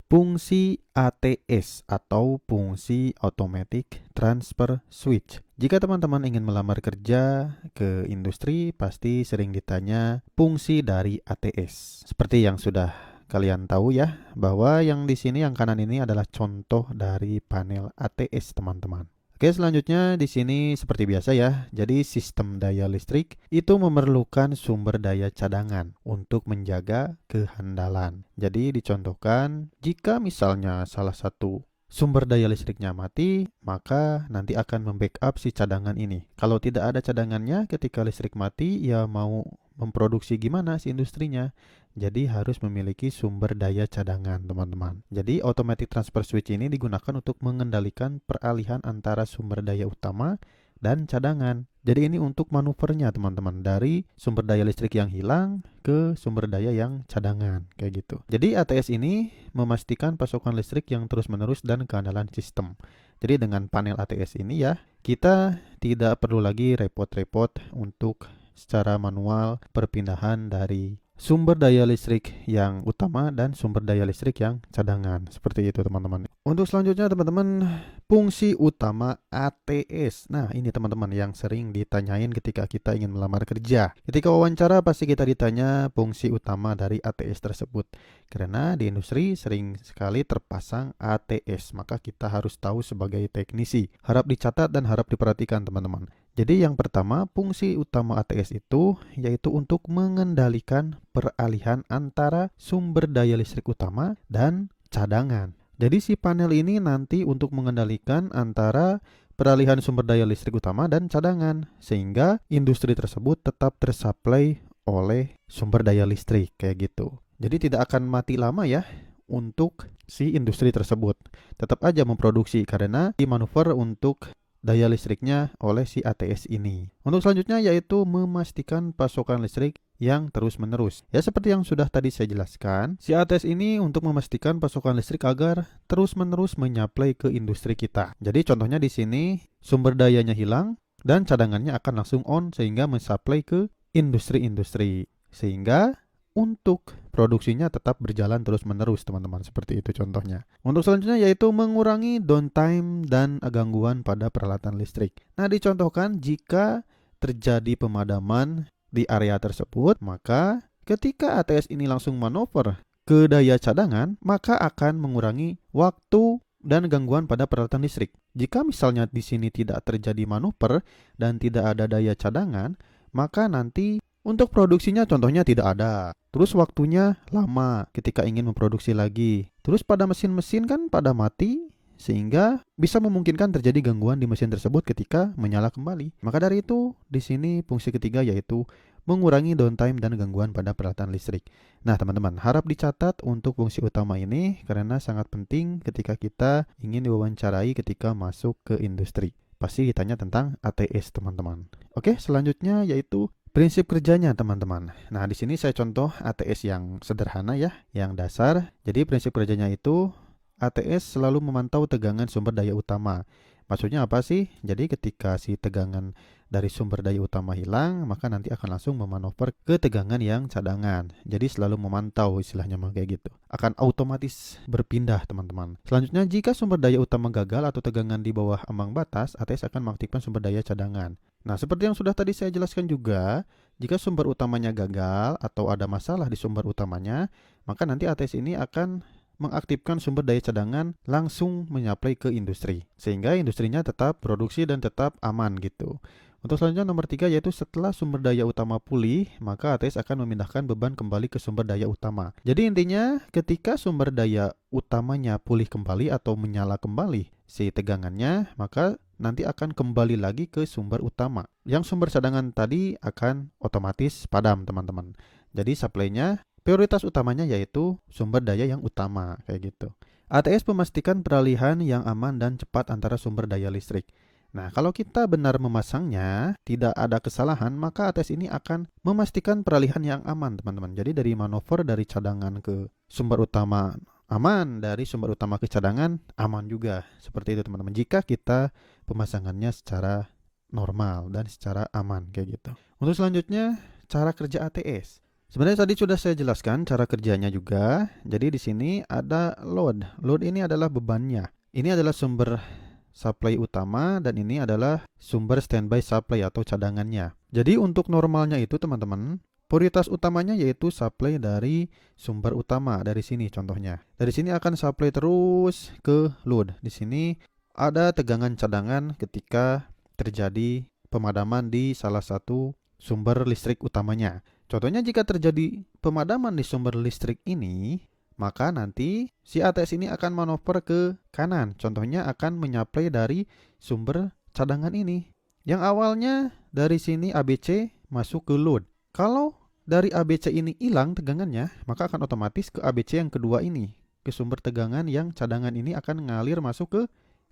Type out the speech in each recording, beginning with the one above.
Fungsi ATS atau fungsi Automatic Transfer Switch. Jika teman-teman ingin melamar kerja ke industri, pasti sering ditanya fungsi dari ATS. Seperti yang sudah kalian tahu ya, bahwa yang di sini yang kanan ini adalah contoh dari panel ATS, teman-teman. Oke, selanjutnya di sini seperti biasa ya. Jadi sistem daya listrik itu memerlukan sumber daya cadangan untuk menjaga kehandalan. Jadi dicontohkan, jika misalnya salah satu sumber daya listriknya mati, maka nanti akan membackup si cadangan ini. Kalau tidak ada cadangannya ketika listrik mati, ya mau memproduksi gimana si industrinya? Jadi harus memiliki sumber daya cadangan, teman-teman. Jadi automatic transfer switch ini digunakan untuk mengendalikan peralihan antara sumber daya utama dan cadangan. Jadi ini untuk manuvernya, teman-teman, dari sumber daya listrik yang hilang ke sumber daya yang cadangan, kayak gitu. Jadi ATS ini memastikan pasokan listrik yang terus-menerus dan keandalan sistem. Jadi dengan panel ATS ini ya, kita tidak perlu lagi repot-repot untuk secara manual perpindahan dari sumber daya listrik yang utama dan sumber daya listrik yang cadangan. Seperti itu, teman-teman. Untuk selanjutnya, teman-teman, fungsi utama ATS. Nah, ini teman-teman yang sering ditanyain ketika kita ingin melamar kerja. Ketika wawancara pasti kita ditanya fungsi utama dari ATS tersebut. Karena di industri sering sekali terpasang ATS, maka kita harus tahu sebagai teknisi. Harap dicatat dan harap diperhatikan, teman-teman. Jadi yang pertama, fungsi utama ATS itu yaitu untuk mengendalikan peralihan antara sumber daya listrik utama dan cadangan. Jadi si panel ini nanti untuk mengendalikan antara peralihan sumber daya listrik utama dan cadangan, sehingga industri tersebut tetap tersuplai oleh sumber daya listrik, kayak gitu. Jadi tidak akan mati lama ya untuk si industri tersebut. Tetap aja memproduksi karena dimanuver untuk daya listriknya oleh si ATS ini. Untuk selanjutnya yaitu memastikan pasokan listrik yang terus-menerus. Ya seperti yang sudah tadi saya jelaskan, si ATS ini untuk memastikan pasokan listrik agar terus-menerus menyaplai ke industri kita. Jadi contohnya di sini sumber dayanya hilang dan cadangannya akan langsung on sehingga mensuplai ke industri-industri. Sehingga untuk produksinya tetap berjalan terus-menerus, teman-teman. Seperti itu contohnya. Untuk selanjutnya yaitu mengurangi downtime dan gangguan pada peralatan listrik. Nah, dicontohkan jika terjadi pemadaman di area tersebut, maka ketika ATS ini langsung manuver ke daya cadangan, maka akan mengurangi waktu dan gangguan pada peralatan listrik. Jika misalnya di sini tidak terjadi manuver dan tidak ada daya cadangan, maka nanti untuk produksinya contohnya tidak ada. Terus waktunya lama ketika ingin memproduksi lagi. Terus pada mesin-mesin kan pada mati, sehingga bisa memungkinkan terjadi gangguan di mesin tersebut ketika menyala kembali. Maka dari itu, di sini fungsi ketiga yaitu mengurangi downtime dan gangguan pada peralatan listrik. Nah, teman-teman, harap dicatat untuk fungsi utama ini karena sangat penting ketika kita ingin diwawancarai ketika masuk ke industri. Pasti ditanya tentang ATS, teman-teman. Oke, selanjutnya yaitu prinsip kerjanya, teman-teman. Nah, di sini saya contoh ATS yang sederhana ya, yang dasar. Jadi prinsip kerjanya itu ATS selalu memantau tegangan sumber daya utama. Maksudnya apa sih? Jadi ketika si tegangan dari sumber daya utama hilang, maka nanti akan langsung memanover ke tegangan yang cadangan. Jadi selalu memantau, istilahnya mah kayak gitu. Akan otomatis berpindah, teman-teman. Selanjutnya, jika sumber daya utama gagal atau tegangan di bawah ambang batas, ATS akan mengaktifkan sumber daya cadangan. Nah, seperti yang sudah tadi saya jelaskan juga, jika sumber utamanya gagal atau ada masalah di sumber utamanya, maka nanti ATS ini akan mengaktifkan sumber daya cadangan langsung menyaplai ke industri. Sehingga industrinya tetap produksi dan tetap aman gitu. Untuk selanjutnya nomor 3 yaitu setelah sumber daya utama pulih, maka ATS akan memindahkan beban kembali ke sumber daya utama. Jadi intinya ketika sumber daya utamanya pulih kembali atau menyala kembali si tegangannya, maka nanti akan kembali lagi ke sumber utama. Yang sumber cadangan tadi akan otomatis padam, teman-teman. Jadi supply-nya prioritas utamanya yaitu sumber daya yang utama, kayak gitu. ATS memastikan peralihan yang aman dan cepat antara sumber daya listrik. Nah, kalau kita benar memasangnya, tidak ada kesalahan, maka ATS ini akan memastikan peralihan yang aman, teman-teman. Jadi dari manuver dari cadangan ke sumber utama aman, dari sumber utama ke cadangan aman juga. Seperti itu, teman-teman. Jika kita pemasangannya secara normal dan secara aman, kayak gitu. Untuk selanjutnya, cara kerja ATS. Sebenarnya tadi sudah saya jelaskan cara kerjanya juga. Jadi di sini ada load. Load ini adalah bebannya. Ini adalah sumber supply utama dan ini adalah sumber standby supply atau cadangannya. Jadi untuk normalnya itu teman-teman, prioritas utamanya yaitu supply dari sumber utama dari sini contohnya. Dari sini akan supply terus ke load. Di sini ada tegangan cadangan ketika terjadi pemadaman di salah satu sumber listrik utamanya. Contohnya jika terjadi pemadaman di sumber listrik ini, maka nanti si ATS ini akan manuver ke kanan. Contohnya akan menyaplai dari sumber cadangan ini. Yang awalnya dari sini ABC masuk ke load. Kalau dari ABC ini hilang tegangannya, maka akan otomatis ke ABC yang kedua ini. Ke sumber tegangan yang cadangan ini akan ngalir masuk ke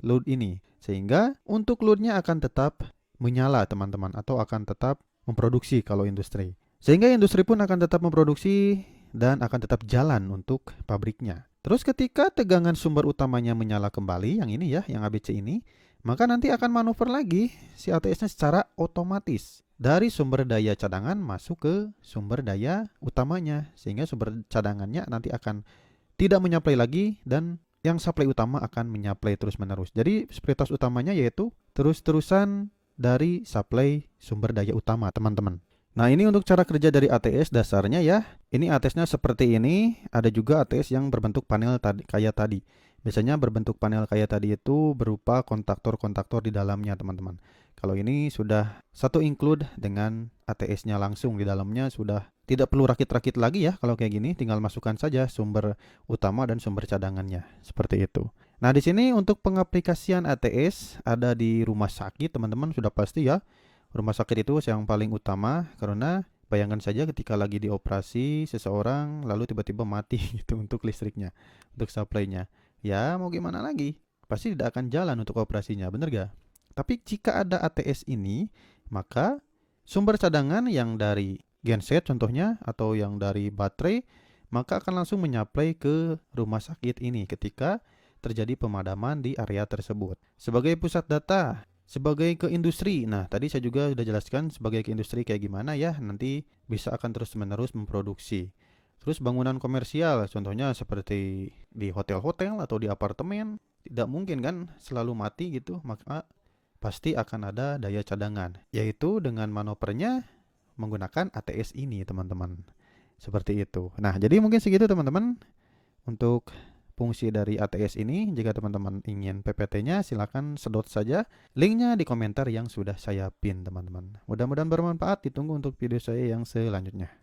load ini. Sehingga untuk loadnya akan tetap menyala teman-teman, atau akan tetap memproduksi kalau industri. Sehingga industri pun akan tetap memproduksi dan akan tetap jalan untuk pabriknya. Terus ketika tegangan sumber utamanya menyala kembali, yang ini ya, yang ABC ini, maka nanti akan manuver lagi si ATS-nya secara otomatis. Dari sumber daya cadangan masuk ke sumber daya utamanya. Sehingga sumber cadangannya nanti akan tidak menyaplai lagi dan yang supply utama akan menyaplai terus-menerus. Jadi prioritas utamanya yaitu terus-terusan dari supply sumber daya utama teman-teman. Nah ini untuk cara kerja dari ATS dasarnya ya. Ini ATS-nya seperti ini. Ada juga ATS yang berbentuk panel kayak tadi. Biasanya berbentuk panel kayak tadi itu berupa kontaktor-kontaktor di dalamnya teman-teman. Kalau ini sudah satu include dengan ATS-nya langsung di dalamnya, sudah tidak perlu rakit-rakit lagi ya. Kalau kayak gini tinggal masukkan saja sumber utama dan sumber cadangannya. Seperti itu. Nah di sini untuk pengaplikasian ATS ada di rumah sakit teman-teman, sudah pasti ya. Rumah sakit itu yang paling utama karena bayangkan saja ketika lagi dioperasi seseorang lalu tiba-tiba mati gitu untuk listriknya, untuk supply-nya. Ya mau gimana lagi? Pasti tidak akan jalan untuk operasinya, bener gak? Tapi jika ada ATS ini, maka sumber cadangan yang dari genset contohnya atau yang dari baterai, maka akan langsung menyaplai ke rumah sakit ini ketika terjadi pemadaman di area tersebut. Sebagai pusat data, sebagai ke industri. Nah, tadi saya juga sudah jelaskan sebagai ke industri kayak gimana ya, nanti bisa akan terus-menerus memproduksi. Terus bangunan komersial, contohnya seperti di hotel-hotel atau di apartemen, tidak mungkin kan selalu mati gitu, maka pasti akan ada daya cadangan, yaitu dengan manuvernya menggunakan ATS ini, teman-teman. Seperti itu. Nah, jadi mungkin segitu teman-teman untuk fungsi dari ATS ini. Jika teman-teman ingin PPT-nya silakan sedot saja linknya di komentar yang sudah saya pin teman-teman. Mudah-mudahan bermanfaat. Ditunggu untuk video saya yang selanjutnya.